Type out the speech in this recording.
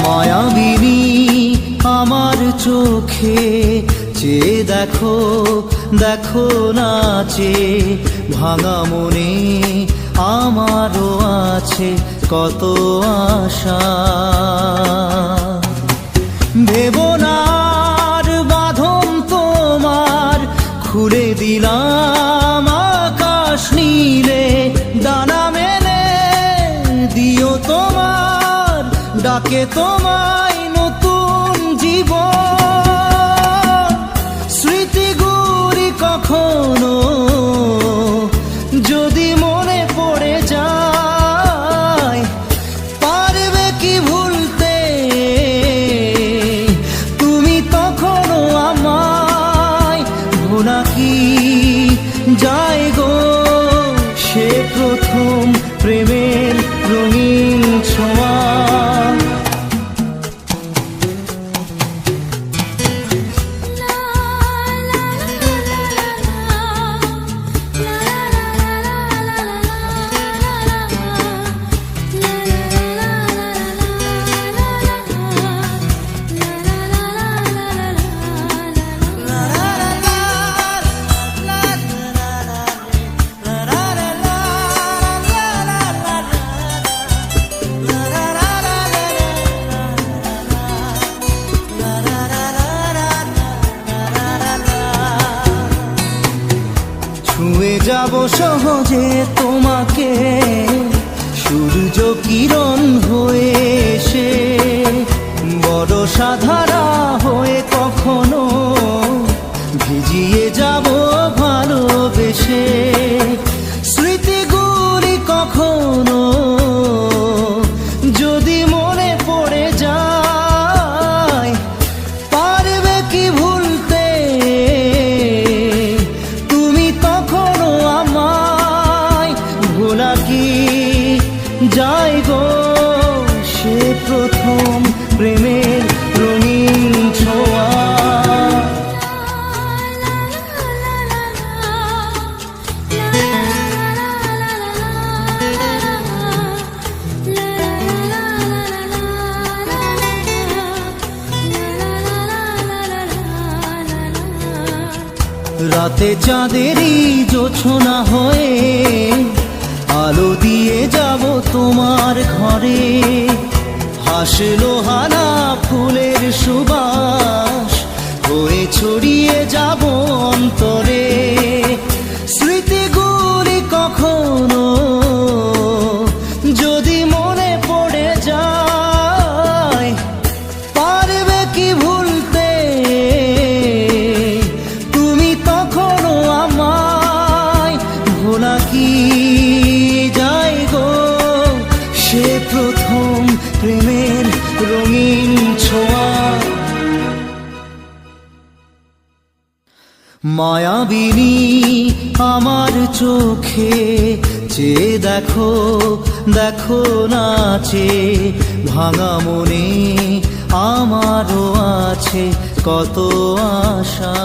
মায়াবিনী আমার চোখে চেয়ে দেখো, দেখো নাচে ভাঙা মনে আমারও আছে কত আশা। ভেবনার বাঁধন তোমার খুলে দিলাম আকাশ নীলে, ডানা মেলে দিও তোমার ডাকে তোমায় নতুন জীবন। স্মৃতিগুলি কখনো যদি মনে পড়ে যায়, পারবে কি ভুলতে তুমি তখনও আমায়? ভোলা কি যায় গো সে প্রথম প্রেমের রঙিন ছোঁয়া। ছুঁয়ে যাব সহজে তোমাকে সূর্য কিরণ হয়ে এসে, বড় সাধারা হয়ে কখনো ভিজিয়ে যাব ভালোবেসে। স্মৃতিগুলি কখনো যদি মনে পড়ে যায়, পারবে কি ভুলতে তুমি তখনও আমায়? ভোলা কি যায় গো সে প্রথম প্রেমের রঙিন ছোঁয়া। রাতে চাঁদেরই জোছনা হয়ে আলো দিয়ে যাব তোমার ঘরে, হাসলো হানা ফুলের সুবাস হয়ে ছড়িয়ে যাব অন্তরে। স্মৃতিগুলি কখনো যদি মনে পড়ে যায়, পারবে কি ভুলতে তুমি তখনও আমায়? ভোলা কি যায় গো সে প্রথম প্রেমের রঙিন ছোঁয়া। মায়াবিনী আমার চোখে চেয়ে দেখো, দেখো নাচে ভাঙা মনে আমারও আছে কত আশা।